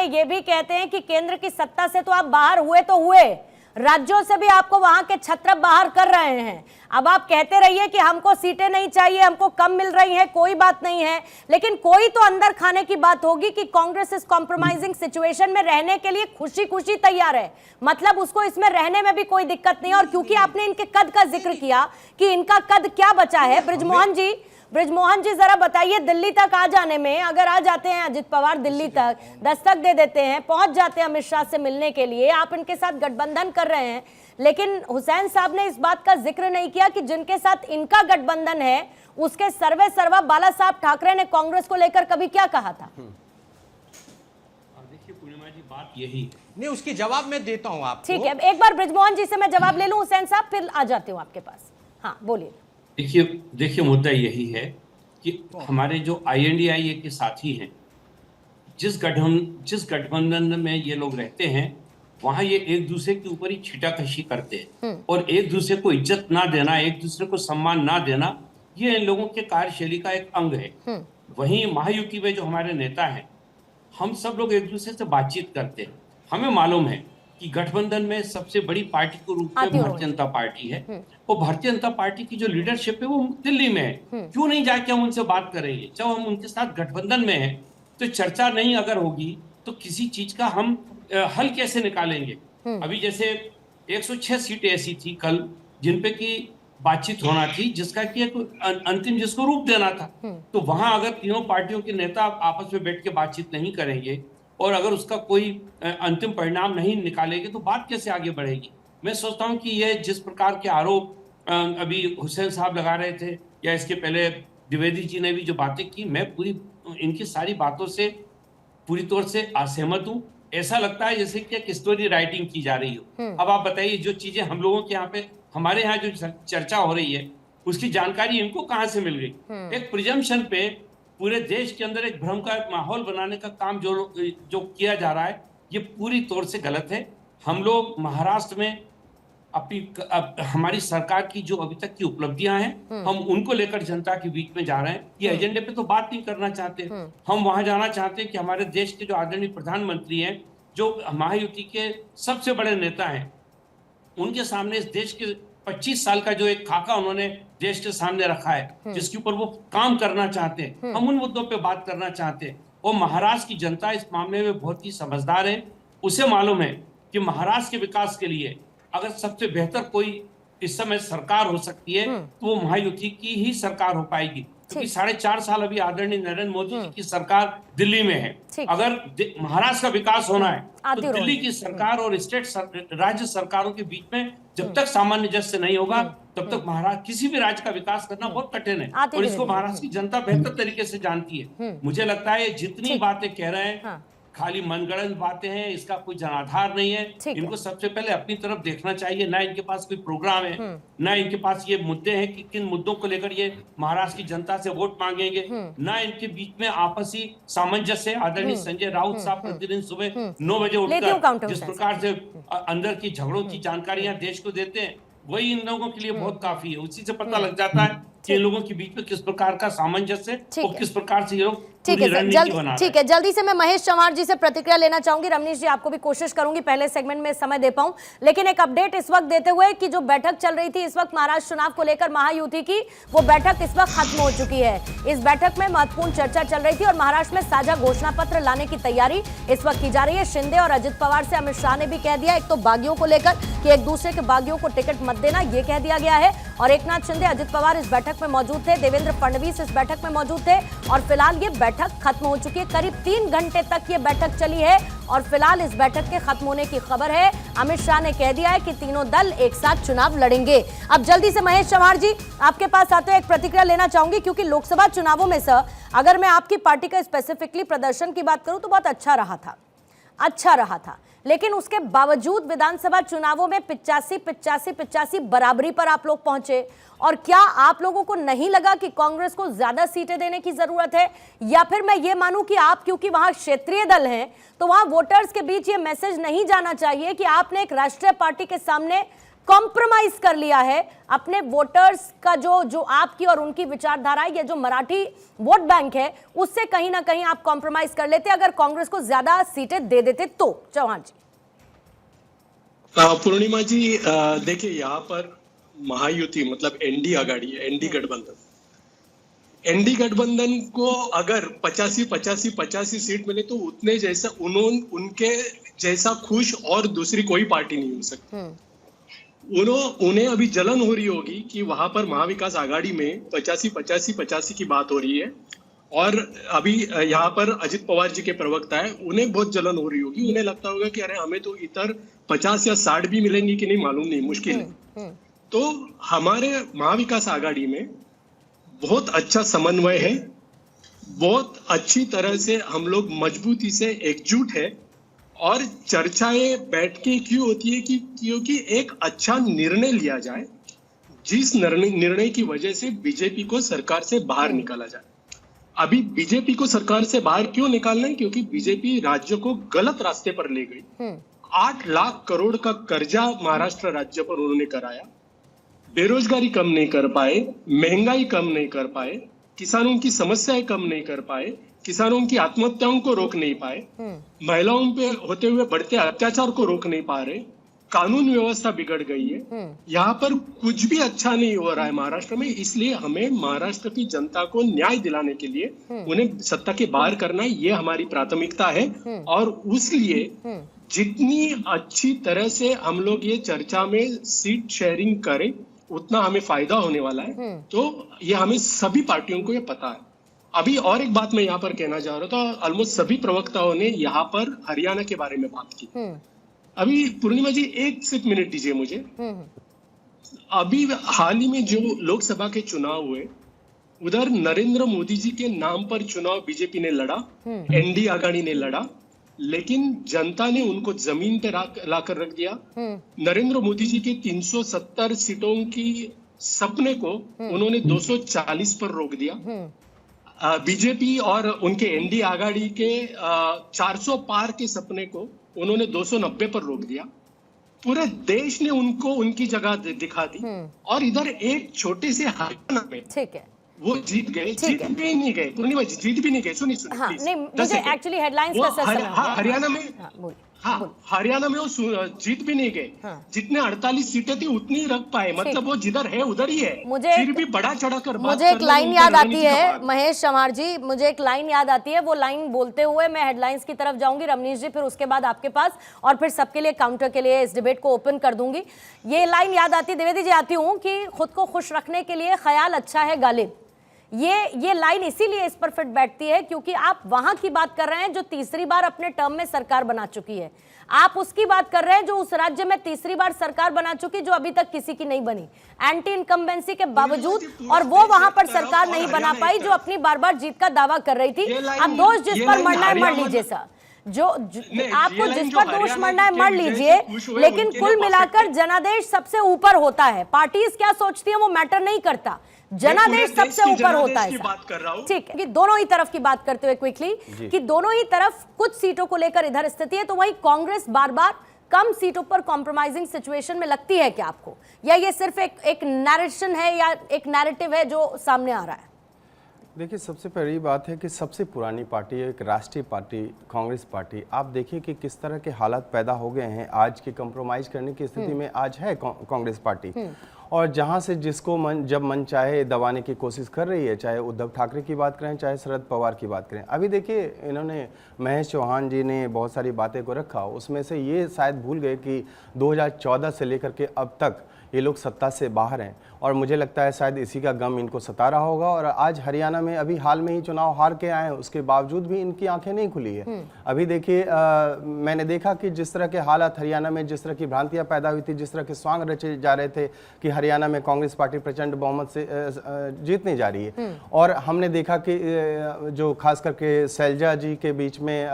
ये भी कहते हैं कि केंद्र की सत्ता से तो आप बाहर हुए तो हुए, राज्यों से भी आपको वहां के छत्रप बाहर कर रहे हैं। अब आप कहते रहिए कि हमको सीटें नहीं चाहिए, हमको कम मिल रही हैं, कोई बात नहीं है, लेकिन कोई तो अंदर खाने की बात होगी कि कांग्रेस इस कॉम्प्रोमाइजिंग सिचुएशन में रहने के लिए खुशी खुशी तैयार है। मतलब उसको इसमें रहने में भी कोई दिक्कत नहीं है। और क्योंकि आपने इनके कद का जिक्र किया कि इनका कद क्या बचा है, ब्रिजमोहन जी, ब्रिजमोहन जी जरा बताइए, दिल्ली तक आ जाने में, अगर आ जाते हैं अजित पवार दिल्ली तक, दस्तक दे देते हैं, पहुंच जाते हैं अमित शाह से मिलने के लिए, आप इनके साथ गठबंधन कर रहे हैं, लेकिन हुसैन साहब ने इस बात का जिक्र नहीं किया कि जिनके साथ इनका गठबंधन है उसके सर्वे सर्वा बाला साहब ठाकरे ने कांग्रेस को लेकर कभी क्या कहा था? देखिए पूर्णिमा जी, बात यही नहीं, उसकी जवाब मैं देता हूं आपको। ठीक है, एक बार ब्रिजमोहन जी से मैं जवाब ले लूं हुसैन साहब, फिर आ जाती हूं आपके पास। हाँ बोलिए। देखिए मुद्दा यही है कि हमारे जो INDIA के साथी हैं, जिस गठबंधन में ये लोग रहते हैं, वहां ये एक दूसरे के ऊपर ही छीटाकशी करते हैं और एक दूसरे को इज्जत ना देना, एक दूसरे को सम्मान ना देना, ये इन लोगों के कार्यशैली का एक अंग है। वहीं महायुति में जो हमारे नेता हैं, हम सब लोग एक दूसरे से बातचीत करते हैं। हमें मालूम है कि गठबंधन में सबसे बड़ी पार्टी के रूप में भारतीय जनता पार्टी है और भारतीय जनता पार्टी की जो लीडरशिप है वो दिल्ली में है। क्यों नहीं जाके हम उनसे बात करेंगे? जब हम उनके साथ गठबंधन में हैं तो चर्चा नहीं अगर होगी तो किसी चीज का हम हल कैसे निकालेंगे? अभी जैसे 106 सीटें ऐसी थी कल जिनपे की बातचीत होना थी, जिसका कि एक अंतिम जिसको रूप देना था। तो वहां अगर तीनों पार्टियों के नेता आपस में बैठ के बातचीत नहीं करेंगे और अगर उसका कोई अंतिम परिणाम नहीं निकालेंगे तो बात कैसे आगे बढ़ेगी? मैं सोचता हूं कि ये जिस प्रकार के आरोप अभी हुसैन साहब लगा रहे थे या इसके पहले द्विवेदी जी ने भी जो बातें की, मैं पूरी इनकी सारी बातों से पूरी तौर से असहमत हूं। ऐसा लगता है जैसे कि एक स्टोरी राइटिंग की जा रही हो। अब आप बताइए, जो चीजें हम लोगों के यहाँ पे, हमारे यहाँ जो चर्चा हो रही है, उसकी जानकारी इनको कहाँ से मिल गई? एक प्रिजम्पशन पे पूरे देश के अंदर एक भ्रम का माहौल बनाने का काम जो किया जा रहा है, ये पूरी तौर से गलत है। हम लोग महाराष्ट्र में हमारी सरकार की जो अभी तक की उपलब्धियां हैं, हम उनको लेकर जनता के बीच में जा रहे हैं। ये एजेंडे पे तो बात नहीं करना चाहते। हम वहां जाना चाहते हैं कि हमारे देश के जो आदरणीय प्रधानमंत्री हैं, जो महायुति के सबसे बड़े नेता हैं, उनके सामने इस देश के 25 साल का जो एक खाका उन्होंने देश के सामने रखा है, जिसके ऊपर वो काम करना चाहते हैं, हम उन मुद्दों पे बात करना चाहते हैं। और महाराष्ट्र की जनता इस मामले में बहुत ही समझदार है। उसे मालूम है कि महाराष्ट्र के विकास के लिए अगर सबसे बेहतर कोई इस समय सरकार हो सकती है तो वो महायुति की ही सरकार हो पाएगी, क्योंकि 4.5 साल अभी आदरणीय नरेंद्र मोदी जी की सरकार दिल्ली में है। अगर महाराष्ट्र का विकास होना है तो दिल्ली की सरकार और राज्य सरकारों के बीच में जब तक सामंजस्य नहीं होगा तब तक महाराष्ट्र किसी भी राज्य का विकास करना बहुत कठिन है और इसको महाराष्ट्र की जनता बेहतर तरीके से जानती है। मुझे लगता है जितनी बातें कह रहे हैं खाली मनगढ़ंत बातें हैं, इसका कोई जनाधार नहीं है। इनको सबसे पहले अपनी तरफ देखना चाहिए। ना इनके पास कोई प्रोग्राम है, ना इनके पास ये मुद्दे हैं कि किन मुद्दों को लेकर ये महाराष्ट्र की जनता से वोट मांगेंगे, ना इनके बीच में आपसी सामंजस्य। आदरणीय संजय राउत साहब प्रतिदिन सुबह 9 बजे उठकर जिस प्रकार से अंदर की झगड़ों की जानकारियां देश को देते हैं, वही इन लोगों के लिए बहुत काफी है। उसी से पता लग जाता है कि इन लोगों के बीच में किस प्रकार का सामंजस्य और किस प्रकार से ये लोग ठीक है, जल्दी से मैं महेश चव्हाण जी से प्रतिक्रिया लेना चाहूंगी। रमनीश जी, आपको भी कोशिश करूंगी पहले सेगमेंट में समय दे पाऊं, लेकिन एक अपडेट इस वक्त देते हुए कि जो बैठक चल रही थी इस वक्त महाराष्ट्र चुनाव को लेकर महायुति की, वो बैठक इस वक्त खत्म हो चुकी है। इस बैठक में महत्वपूर्ण चर्चा चल रही थी और महाराष्ट्र में साझा घोषणा पत्र लाने की तैयारी इस वक्त की जा रही है। शिंदे और अजित पवार से अमित शाह ने भी कह दिया, एक तो बागियों को लेकर कि एक दूसरे के बागियों को टिकट मत देना, यह कह दिया गया है। और एकनाथ शिंदे, अजित पवार इस बैठक में मौजूद थे, देवेंद्र फडणवीस इस बैठक में मौजूद थे और फिलहाल ये बैठक खत्म हो चुकी है। करीब 3 घंटे तक ये बैठक चली है और फिलहाल इस बैठक के खत्म होने की खबर है। अमित शाह ने कह दिया है कि तीनों दल एक साथ चुनाव लड़ेंगे। अब जल्दी से महेश चव्हाण जी, आपके पास आते हुए एक प्रतिक्रिया लेना चाहूंगी, क्योंकि लोकसभा चुनावों में सर अगर मैं आपकी पार्टी का स्पेसिफिकली प्रदर्शन की बात करूं तो बहुत अच्छा रहा था, लेकिन उसके बावजूद विधानसभा चुनावों में 85 बराबरी पर आप लोग पहुंचे। और क्या आप लोगों को नहीं लगा कि कांग्रेस को ज्यादा सीटें देने की जरूरत है, या फिर मैं ये मानूं कि आप क्योंकि वहां क्षेत्रीय दल हैं तो वहां वोटर्स के बीच ये मैसेज नहीं जाना चाहिए कि आपने एक राष्ट्रीय पार्टी के सामने कॉम्प्रोमाइज कर लिया है अपने वोटर्स का, जो आपकी और उनकी विचारधारा है, ये जो मराठी वोट बैंक है उससे कहीं ना कहीं आप कॉम्प्रोमाइज कर लेते अगर कांग्रेस को ज्यादा सीटें दे देते तो? चव्हाण जी। पूर्णिमा जी, देखिए यहाँ पर महायुति मतलब एनडी गठबंधन को अगर 85 सीट मिले तो उतने जैसा उनके जैसा खुश और दूसरी कोई पार्टी नहीं हो सकती। उन्हें अभी जलन हो रही होगी कि वहां पर महाविकास आघाड़ी में 85-85-85 की बात हो रही है, और अभी यहाँ पर अजित पवार जी के प्रवक्ता है, उन्हें बहुत जलन हो रही होगी। उन्हें लगता होगा कि अरे हमें तो इधर 50 या 60 भी मिलेंगी कि नहीं मालूम नहीं, मुश्किल है। तो हमारे महाविकास आघाड़ी में बहुत अच्छा समन्वय है, बहुत अच्छी तरह से हम लोग मजबूती से एकजुट है, और चर्चाएं बैठ के क्यों होती है कि क्योंकि एक अच्छा निर्णय लिया जाए, जिस निर्णय की वजह से बीजेपी को सरकार से बाहर निकाला जाए। अभी बीजेपी को सरकार से बाहर क्यों निकालना है? क्योंकि बीजेपी राज्य को गलत रास्ते पर ले गई। 8 लाख करोड़ का कर्जा महाराष्ट्र राज्य पर उन्होंने कराया, बेरोजगारी कम नहीं कर पाए, महंगाई कम नहीं कर पाए, किसानों की समस्याएं कम नहीं कर पाए, किसानों की आत्महत्याओं को रोक नहीं पाए, महिलाओं पे होते हुए बढ़ते अत्याचार को रोक नहीं पा रहे, कानून व्यवस्था बिगड़ गई है। यहाँ पर कुछ भी अच्छा नहीं हो रहा है महाराष्ट्र में। इसलिए हमें महाराष्ट्र की जनता को न्याय दिलाने के लिए उन्हें सत्ता के बाहर करना है, ये हमारी प्राथमिकता है। और उसलिए जितनी अच्छी तरह से हम लोग ये चर्चा में सीट शेयरिंग करें, उतना हमें फायदा होने वाला है। तो ये हमें सभी पार्टियों को ये पता है। अभी और एक बात मैं यहाँ पर कहना चाह रहा था, ऑलमोस्ट सभी प्रवक्ताओं ने यहाँ पर हरियाणा के बारे में बात की। अभी पूर्णिमा जी एक सिर्फ मिनट दीजिए मुझे। अभी हाल ही में जो लोकसभा के चुनाव हुए, उधर नरेंद्र मोदी जी के नाम पर चुनाव बीजेपी ने लड़ा, एनडीए आघाड़ी ने लड़ा, लेकिन जनता ने उनको जमीन पे लाकर रख दिया। नरेंद्र मोदी जी के 370 सीटों की सपने को उन्होंने 240 पर रोक दिया। बीजेपी और उनके एनडीए आघाड़ी के 400 पार के सपने को उन्होंने 290 पर रोक दिया। पूरे देश ने उनको उनकी जगह दिखा दी। और इधर एक छोटे से हरियाणा में, ठीक है, वो जीत गए, जीत भी नहीं गए पूर्णिमा जी, जीत भी नहीं गए। सुनिए हाँ, नहीं, मुझे एक्चुअली हेडलाइंस का हरियाणा में, हरियाणा में वो जीत भी नहीं गए। जितने 48 सीटें थी उतनी ही रख पाए, मतलब वो जिधर है उधर ही है। फिर भी बड़ा चढ़ाकर मुझे एक लाइन याद आती है महेश चमार जी, मुझे एक लाइन याद आती है। वो लाइन बोलते हुए मैं हेडलाइंस की तरफ जाऊंगी, रमनीश जी फिर उसके बाद आपके पास, और फिर सबके लिए काउंटर के लिए इस डिबेट को ओपन कर दूंगी। ये लाइन याद आती है, द्विवेदी जी आती हूँ, कि खुद को खुश रखने के लिए ख्याल अच्छा है गालिब। ये लाइन इसीलिए इस पर फिट बैठती है क्योंकि आप वहां की बात कर रहे हैं जो तीसरी बार अपने टर्म में सरकार बना चुकी है। आप उसकी बात कर रहे हैं जो उस राज्य में तीसरी बार सरकार बना चुकी, जो अभी तक किसी की नहीं बनी, एंटी इनकम्बेंसी के बावजूद, और वो वहां पर सरकार नहीं बना पाई जो अपनी बार बार जीत का दावा कर रही थी। अब दोष जिस पर मरना है मर लीजिए सर, आपको जिस पर दोष मरना है मर लीजिए, लेकिन कुल मिलाकर जनादेश सबसे ऊपर होता है। पार्टीज क्या सोचती है वो मैटर नहीं करता, जनादेश सबसे ऊपर होता है। ठीक है, दोनों ही तरफ की बात करते हुए क्विकली, कि दोनों ही तरफ कुछ सीटों को लेकर इधर स्थिति है, तो वही कांग्रेस बार बार कम सीटों पर कॉम्प्रोमाइजिंग सिचुएशन में लगती है क्या आपको, या ये सिर्फ एक नैरेशन है या एक नैरेटिव है जो सामने आ रहा है? देखिए, सबसे पहली बात है कि सबसे पुरानी पार्टी, एक राष्ट्रीय पार्टी कांग्रेस पार्टी, आप देखिए कि किस तरह के हालात पैदा हो गए हैं आज की कंप्रोमाइज़ करने की स्थिति में आज है कांग्रेस पार्टी। और जहां से जिसको जब मन चाहे दबाने की कोशिश कर रही है, चाहे उद्धव ठाकरे की बात करें, चाहे शरद पवार की बात करें। अभी देखिए, इन्होंने महेश चौहान जी ने बहुत सारी बातें को रखा, उसमें से ये शायद भूल गए कि 2014 से लेकर के अब तक ये लोग सत्ता से बाहर हैं, और मुझे लगता है शायद इसी का गम इनको सता रहा होगा। और आज हरियाणा में अभी हाल में ही चुनाव हार के आए हैं, उसके बावजूद भी इनकी आंखें नहीं खुली है। अभी देखिए, मैंने देखा कि जिस तरह के हालात हरियाणा में, जिस तरह की भ्रांतियां पैदा हुई थी, जिस तरह के स्वांग रचे जा रहे थे कि हरियाणा में कांग्रेस पार्टी प्रचंड बहुमत से जीतने जा रही है, और हमने देखा कि जो खास करके शैलजा जी के बीच में,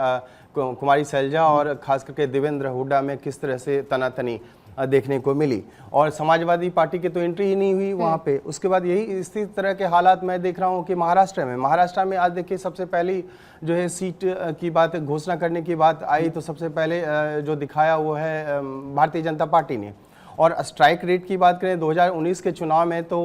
कुमारी शैलजा और खास करके देवेंद्र हुड्डा में किस तरह से तनातनी देखने को मिली, और समाजवादी पार्टी की तो एंट्री ही नहीं हुई वहाँ पे। उसके बाद यही इसी तरह के हालात मैं देख रहा हूँ कि महाराष्ट्र में आज देखिए, सबसे पहली जो है सीट की बात, घोषणा करने की बात आई, तो सबसे पहले जो दिखाया वो है भारतीय जनता पार्टी ने। और स्ट्राइक रेट की बात करें 2019 के चुनाव में, तो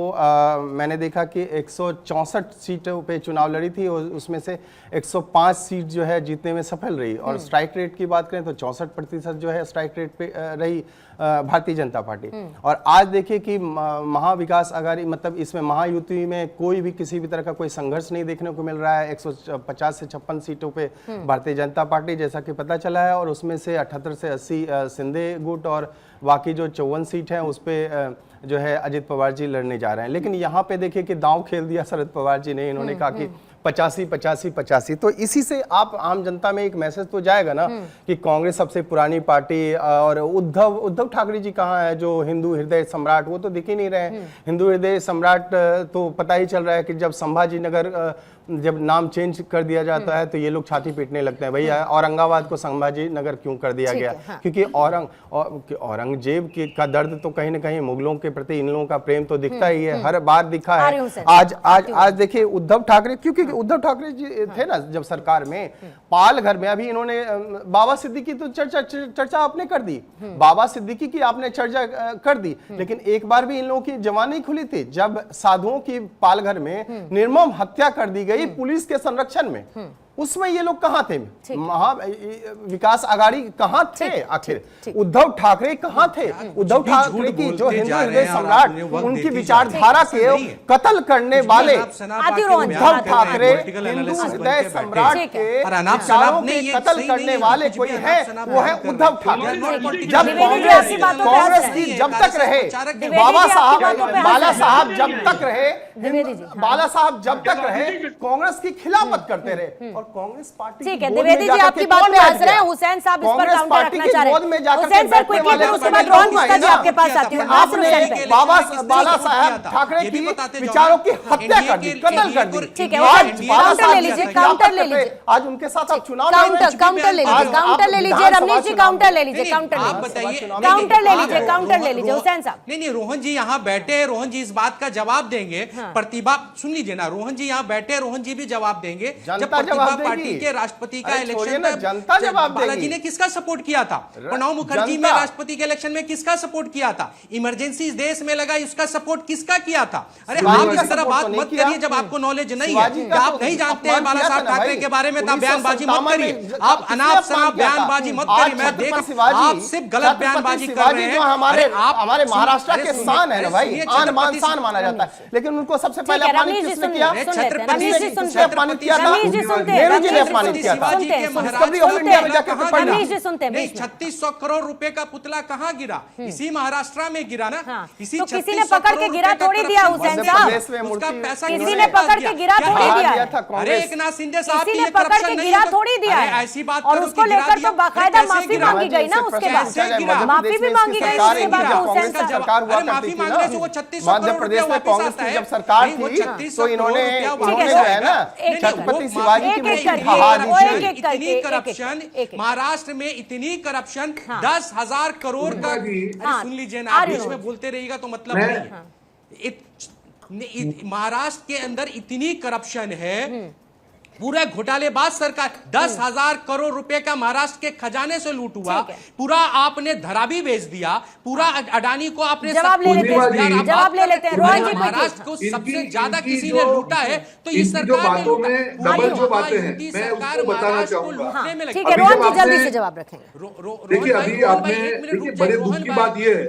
मैंने देखा कि 164 सीटों पे चुनाव लड़ी थी, और उसमें से 105 सीट जो है जीतने में सफल रही। और स्ट्राइक रेट की बात करें तो 64% जो है स्ट्राइक रेट पे रही भारतीय जनता पार्टी। और आज देखिए कि महाविकास आघाड़ी मतलब इसमें महायुति में कोई भी किसी भी तरह का कोई संघर्ष नहीं देखने को मिल रहा है। 150 से 56 सीटों पे भारतीय जनता पार्टी जैसा कि पता चला है, और उसमें से 78 से 80 शिंदे गुट और बाकी जो 54 सीट है उस पे जो है अजित पवार जी लड़ने जा रहे हैं। लेकिन यहाँ पे देखिए कि दांव खेल दिया शरद पवार जी ने, इन्होंने कहा कि 85-85-85। तो इसी से आप आम जनता में एक मैसेज तो जाएगा ना कि कांग्रेस सबसे पुरानी पार्टी, और उद्धव ठाकरे जी कहाँ है जो हिंदू हृदय सम्राट, वो तो दिख ही नहीं रहे। हिंदू हृदय सम्राट तो पता ही चल रहा है कि जब संभाजी नगर जब नाम चेंज कर दिया जाता है तो ये लोग छाती पीटने लगते हैं, भैया औरंगाबाद को संभाजी नगर क्यों कर दिया गया। क्योंकि औरंगजेब का दर्द तो कहीं ना कहीं मुगलों के प्रति इन लोगों का प्रेम तो दिखता ही है, हर बार दिखा है। आज देखिए उद्धव ठाकरे, क्योंकि उद्धव ठाकरे जी थे ना जब सरकार में, पाल घर में अभी इन्होंने बाबा सिद्दीकी तो चर्चा आपने कर दी, बाबा सिद्दीकी की आपने चर्चा कर दी, लेकिन एक बार भी इन लोगों की जबान नहीं खुली थी जब साधुओं की पाल घर में निर्मम हत्या कर दी गई पुलिस के संरक्षण में। उसमें ये लोग कहां थे? विकास आघाड़ी कहां थे? आखिर उद्धव ठाकरे कहां थे? उद्धव ठाकरे की जो हिंदू हृदय सम्राट, उनकी विचारधारा के कत्ल करने वाले उद्धव ठाकरे, हिंदू हृदय सम्राट के विचारों के कत्ल करने वाले कोई है, वो है उद्धव ठाकरे। जब कांग्रेस की जब तक रहे, बाला साहब जब तक रहे, बाला साहब जब तक रहे, कांग्रेस की खिलाफत करते रहे। और कांग्रेस पार्टी, ठीक है द्विवेदी जी आपकी बात पे हंस रहे हैं, हुसैन साहब इस पर काउंटर रखना चाह रहे हैं। हुसैन सर क्विकली, फिर उसके बाद रोहन गुप्ता जी आपके पास आती हूं। आपने बाला साहब ठाकरे की विचारों की हत्या कर दी, कत्ल कर दी। ठीक है, काउंटर ले लीजिए, काउंटर ले लीजिए। आज उनके साथ आप चुनाव काउंटर ले लीजिए, काउंटर ले लीजिए रमनीश जी, काउंटर ले लीजिए, काउंटर ले लीजिए, काउंटर ले लीजिए, काउंटर ले लीजिए हुसैन साहब। नहीं, रोहन जी यहाँ बैठे हैं, रोहन जी इस बात का जवाब देंगे। प्रतिभा सुन लीजिए ना, रोहन जी यहाँ बैठे, रोहन जी भी जवाब देंगे। जब प्रतिभा पार्टी के राष्ट्रपति का इलेक्शन था, जनता जवाब देगी। बालाजी ने किसका सपोर्ट किया था? प्रणब मुखर्जी में राष्ट्रपति के इलेक्शन में किसका सपोर्ट किया था? इमरजेंसी देश में लगा, इसका सपोर्ट किसका किया था? अरे आप इस तरह बात मत करिए जब आपको नॉलेज नहीं है, आप नहीं जानते हैं बाला साहब ठाकरे के बारे में, तब बयानबाजी मत करिए। आप अनाप शनाप बयानबाजी मत करिए। मैं देख आप सिर्फ गलत बयानबाजी कर रहे हैं। हमारे महाराष्ट्र के शान है ना भाई, आन बान शान माना जाता है, लेकिन उनको सबसे पहले अपमानित किसने किया? रमनीश जी सुनते, अपमानित किया था नेहरू जी ने, अपमानित किया था। महाराष्ट्र ऑफ इंडिया में जाकर के पढ़ना। 3600 करोड़ रुपए का पुतला कहां गिरा? इसी महाराष्ट्र में गिरा ना। तो किसी ने पकड़ के गिरा थोड़ी दिया हुसैन साहब, उसका पैसा किसी ने पकड़ के गिरा थोड़ी दिया। अरे एक नाथ शिंदे साहब किसी ने पकड़ के गिरा थोड़ी दिया है, ऐसी बात और उसको लेकर तो बाकायदा माफी मांगी गई ना, उसके बाद माफी भी मांगी गई उसके बाद हुसैन साहब। सरकार हुआ करती थी ना, मध्य प्रदेश में कांग्रेस की जब सरकार थी तो इन्होंने जो है ना छत्रपति शिवाजी की इतनी करप्शन महाराष्ट्र में, इतनी करप्शन 10,000 करोड़ का। सुन लीजिए ना, आप बीच में बोलते रहिएगा तो मतलब नहीं है। महाराष्ट्र के अंदर इतनी करप्शन है, पूरा घोटालेबाज सरकार, 10,000 करोड़ रुपए का महाराष्ट्र के खजाने से लूट हुआ, पूरा आपने धरावी बेच दिया, पूरा अडानी को आपने जवाब ले लेते हैं रोहन जी। महाराष्ट्र को सबसे ज्यादा किसी ने लूटा है तो इस सरकार ने लूटा। डबल जो बातें हैं मैं उसको बताना चाहूंगा। ठीक है रोहन जी जल्दी से जवाब रखेंगे। देखिए अभी आपने, देखिए बड़े दुख की बात ये है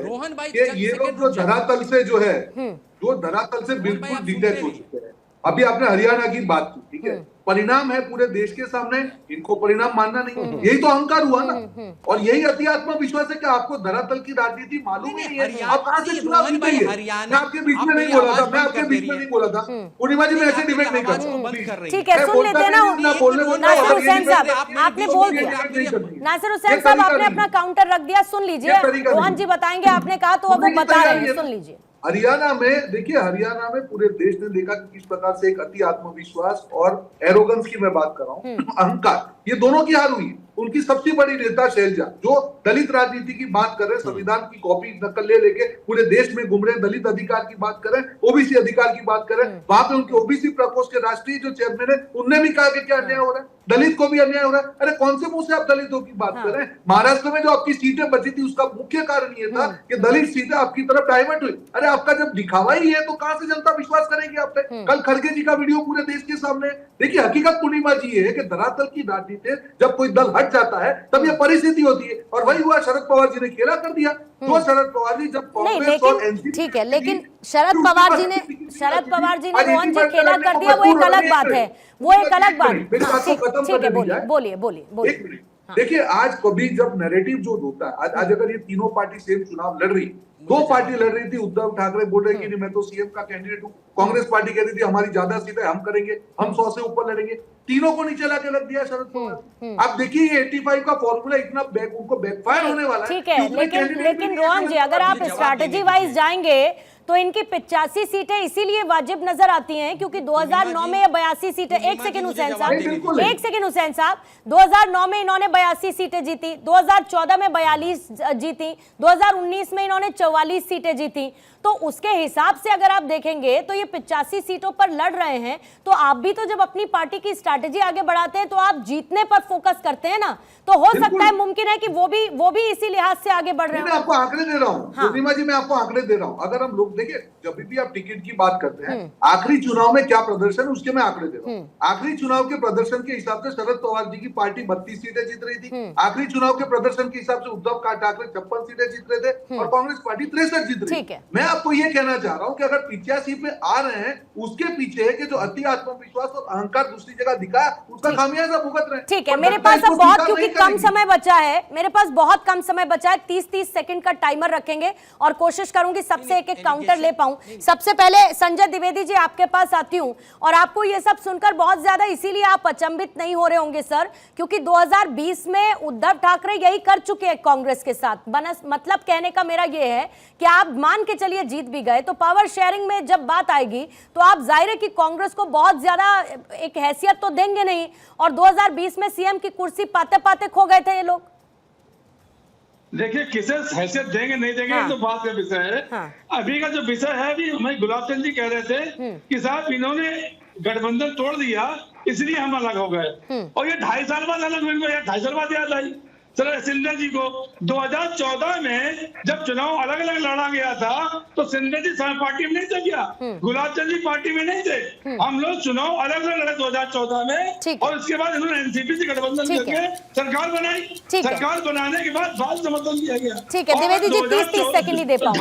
कि ये लोग जो धरातल से जो है, जो धरातल से बिल्कुल डिटैच हो चुके हैं। अभी आपने हरियाणा की बात की, ठीक है, परिणाम है पूरे देश के सामने, इनको परिणाम मानना नहीं, यही तो अहंकार हुआ ना, और यही अति आत्मविश्वास है कि आपको धरातल की राजनीति मालूम ही नहीं है। आप कहां से चुनाव जीते हैं? मैं आपके बीच में नहीं बोला था, मैं आपके बीच में नहीं बोला था, पूर्णिमा जी, मैं ऐसे डिबेट नहीं करता। ठीक है, सुन लेते हैं ना नासिर हुसैन साहब, आपने बोल दिया। नासिर हुसैन साहब आपने अपना काउंटर रख दिया, सुन लीजिए रोहन जी बताएंगे, आपने कहा तो अब वो बता रहे हैं, सुन लीजिए। हरियाणा में देखिए, हरियाणा में पूरे देश ने देखा कि किस प्रकार से एक अति आत्मविश्वास और एरोगेंस की मैं बात कर रहा हूँ, अहंकार, ये दोनों की हार हुई। उनकी सबसे बड़ी नेता शैलजा जो दलित राजनीति की बात कर रहे हैं, संविधान की कॉपी नकल ले लेके पूरे देश में घूम रहे हैं, दलित अधिकार की बात कर रहे हैं, ओबीसी अधिकार की बात कर रहे हैं। वहां पे उनके ओबीसी प्रकोष्ठ के राष्ट्रीय जो चेयरमैन है, उनने भी कहा कि क्या अन्याय हो रहा है, दलित को भी अन्याय हो रहा है। अरे कौन से मुंह से आप दलितों की बात कर रहे हैं? महाराष्ट्र में जो आपकी सीटें बची थी उसका मुख्य कारण ये था कि दलित सीटें आपकी तरफ डाइवर्ट हुई। अरे आपका जब दिखावा ही है तो कहां से जनता विश्वास करेगी आप पे? कल खड़गे जी का वीडियो पूरे देश के सामने। देखिए हकीकत पूर्णिमा जी है कि धरातल की राजनीति देखते हैं जब कोई दल हट जाता है तब ये परिस्थिति होती है, और वही हुआ, शरद पवार जी ने खेला कर दिया। तो शरद पवार जी जब नहीं, कांग्रेस और लेकिन एनसीपी ठीक है, लेकिन शरद पवार जी ने मोहन जी खेला कर दिया, वो एक अलग बात है, वो एक अलग बात। हाँ, ठीक है, बोलिए बोलिए। एक मिनट, देखिए आज कभी जब नैरेटिव जो होता है, आज अगर ये तीनों पार्टी सेम चुनाव लड़ रही, दो पार्टी लड़ रही थी, उद्धव ठाकरे बोल रहे कि नहीं मैं तो सीएम का कैंडिडेट हूँ, कांग्रेस पार्टी कह रही थी हमारी ज्यादा सीटें हम करेंगे, हम 100 से ऊपर लड़ेंगे, तीनों को नीचे लाके रख दिया शरद पवार। आप देखिए ये 85 का फॉर्मूला इतना उनको बैकफायर होने वाला है। ठीक है, लेकिन रोहन जी, अगर आप स्ट्रैटेजी वाइज जाएंगे तो इनकी 85 सीटें इसीलिए वाजिब नजर आती हैं क्योंकि 2009 में ये 82 सीटें, एक सेकंड हुसैन साहब, 2009 में इन्होंने 82 सीटें जीती, 2014 में 42 जीती, 2019 में इन्होंने 44 सीटें जीती। तो उसके हिसाब से अगर आप देखेंगे तो ये 85 सीटों पर लड़ रहे हैं, तो आप भी तो जब अपनी पार्टी की स्ट्रैटेजी आगे बढ़ाते हैं तो आप जीतने पर फोकस करते हैं ना, तो हो सकता है, मुमकिन है कि वो भी इसी लिहाज से आगे बढ़ रहे हैं। मैं आपको आंकड़े दे रहा हूँ पूर्णिमा जी, मैं आपको आंकड़े दे रहा हूँ। अगर हम लोग देखिए, जब भी आप टिकट की बात करते हैं, आखिरी चुनाव में क्या प्रदर्शन है उसके मैं आंकड़े दे रहा हूँ। आखिरी चुनाव के प्रदर्शन के हिसाब से शरद पवार जी की पार्टी 32 सीटें जीत रही थी, आखिरी चुनाव के प्रदर्शन के हिसाब से उद्धव ठाकरे 56 सीटें जीत रहे थे और कांग्रेस पार्टी 63 जीत रही है। मैं आपको ये कहना चाह रहा हूं कि अगर 85 पे आ रहे हैं, उसके पीछे है कि जो अति आत्मविश्वास और अहंकार दूसरी जगह दिखा, उसका खामियाजा भुगत रहे हैं। ठीक है, मेरे पास अब बहुत, क्योंकि कम समय बचा है, मेरे पास बहुत कम समय बचा है, 30-30 सेकंड का टाइमर रखेंगे और कोशिश करूंगी सबसे एक एक काउंटर ले पाऊं। सबसे पहले संजय द्विवेदी जी आपके पास आती हूं, और आपको ये सब सुनकर बहुत ज्यादा इसीलिए आप अचंभित नहीं हो रहे होंगे सर, क्योंकि 2020 में उद्धव ठाकरे यही कर चुके हैं कांग्रेस के साथ। मतलब कहने का मेरा ये है कि आप मान के चलिए जीत भी गए तो पावर शेयरिंग में जब बात आएगी तो आप जाहिर है कि कांग्रेस को बहुत ज्यादा एक हैसियत तो देंगे नहीं, और 2020 में सीएम की कुर्सी पाते पाते खो गए थे ये लोग। देखिए किसे हैसियत देंगे नहीं देंगे तो बात का विषय है। अभी का जो विषय है, अभी हमें गुलाब चंद जी कह रहे थे कि साहब इन्होंने गठबंधन तोड़ दिया इसलिए हम अलग हो गए, और ये 2.5 साल बाद अलग हुए, 2.5 साल बाद याद आई सर सिंधिया जी को। 2014 में जब चुनाव अलग अलग लड़ा गया था तो सिंधिया जी पार्टी में नहीं थे क्या, गुलाब चंद जी पार्टी में नहीं थे, हम लोग चुनाव अलग अलग लड़े 2014 में, और उसके बाद इन्होंने एनसीपी से गठबंधन करके सरकार बनाई। सरकार बनाने के बाद बाल समर्थन दिया गया। ठीक है द्विवेदी जी, 30 सेकंड ही दे पाऊंगा।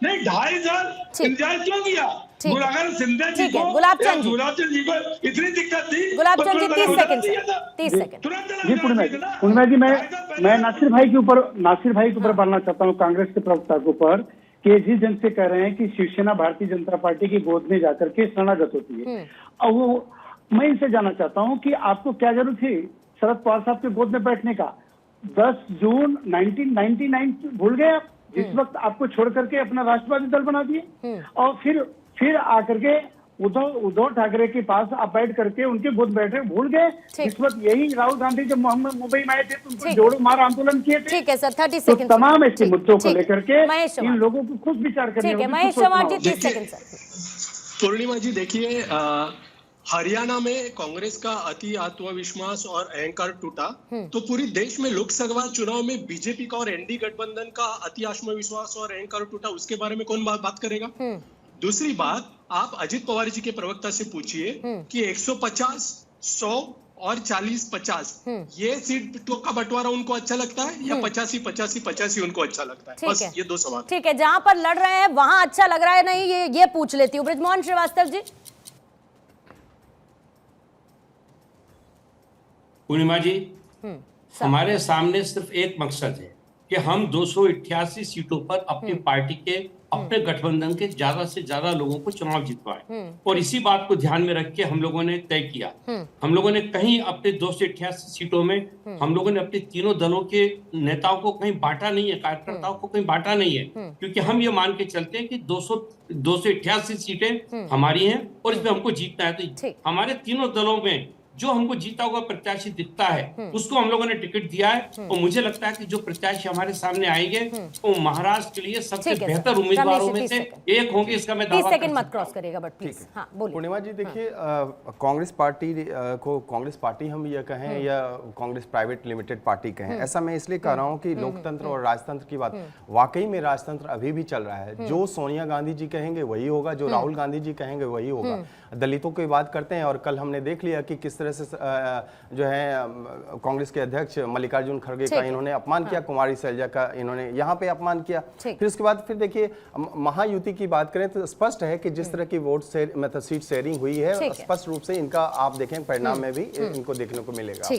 2.5 साल इंतजार क्यों किया? अगर सिंधिया जी को, गुलाब चंद जी को इतनी दिक्कत थी, गुलाब चंद जी 30 सेकंड। जी पूर्णिमा जी, मैं नासिर भाई के ऊपर बोलना चाहता हूँ, कांग्रेस के प्रवक्ता के ऊपर, कि जिस जन से कह रहे हैं कि शिवसेना भारतीय जनता पार्टी की गोद में जाकर के शरणागत होती है, और वो मैं इनसे जानना चाहता हूँ कि आपको क्या जरूरत थी शरद पवार साहब के गोद में बैठने का? 10 जून 1999 भूल गए आप, जिस वक्त आपको छोड़ करके अपना राष्ट्रवादी दल बना दिए, और फिर आकर के उद्धव ठाकरे के पास आप बैठ करके उनके गोद बैठे, भूल गए इस वक्त यही राहुल गांधी जब मुंबई में आए थे तो उनको जोड़ो मार आंदोलन किए थे। ठीक है सर, 30 तो सेकंड। तमाम ऐसे मुद्दों को लेकर के इन लोगों को खुद विचार करने ठीक है महेश चौहान जी 30 सेकंड सर। पूर्णिमा जी देखिए, हरियाणा में कांग्रेस का अति आत्मविश्वास और अहंकार टूटा तो पूरी देश में लोकसभा चुनाव में बीजेपी का और एनडी गठबंधन का अति आत्मविश्वास और अहंकार टूटा, उसके बारे में कौन बात करेगा? दूसरी बात, आप अजित पवार जी के प्रवक्ता से पूछिए कि 150, 100 और 40-50 ये सीटों का बंटवारा उनको अच्छा लगता है या 85-85 उनको अच्छा लगता है? बस ये 2 सवाल। ठीक है, जहां पर लड़ रहे हैं वहां अच्छा लग रहा है नहीं, ये पूछ लेती हूँ। बृजमोहन श्रीवास्तव जी। पूर्णिमा जी, हमारे सामने सिर्फ एक मकसद है कि हम 288 सीटों पर अपनी पार्टी के, अपने गठबंधन के ज्यादा से ज्यादा लोगों को चुनाव जितवाए, और इसी बात को ध्यान में रख के हम लोगों ने तय किया। हम लोगों ने कहीं अपने 288 सीटों में हम लोगों ने अपने तीनों दलों के नेताओं को कहीं बांटा नहीं है, कार्यकर्ताओं को कहीं बांटा नहीं है, क्योंकि हम ये मान के चलते हैं कि 288 सीटें हमारी हैं और इसमें हमको जीतना है। तो हमारे तीनों दलों में जो हमको जीता हुआ प्रत्याशी दिखता है उसको हम लोगों ने टिकट दिया है, और मुझे लगता है कि जो प्रत्याशी हमारे सामने आएंगे वो महाराष्ट्र के लिए सबसे बेहतर उम्मीदवारों में से एक होंगे, इसका मैं दावा 30 सेकंड मत क्रॉस करिएगा, बट प्लीज हाँ बोलिए। पूर्णिमा जी देखिए, कांग्रेस पार्टी को कांग्रेस पार्टी हम ये कहें या कांग्रेस प्राइवेट लिमिटेड पार्टी कहें, ऐसा मैं इसलिए कह रहा हूँ कि लोकतंत्र और राजतंत्र की बात, वाकई में राजतंत्र अभी भी चल रहा है। जो सोनिया गांधी जी कहेंगे वही होगा, जो राहुल गांधी जी कहेंगे वही होगा। दलितों की बात करते हैं, और कल हमने देख लिया कि किस तरह तरह से जो है कांग्रेस के अध्यक्ष मल्लिकार्जुन खड़गे का इन्होंने अपमान किया, कुमारी शैलजा का इन्होंने यहाँ पे अपमान किया। फिर उसके बाद फिर देखिए महायुति की बात करें तो स्पष्ट है कि जिस तरह की मतलब सीट शेयरिंग हुई है, स्पष्ट रूप से इनका आप देखें परिणाम में भी इनको देखने को मिलेगा।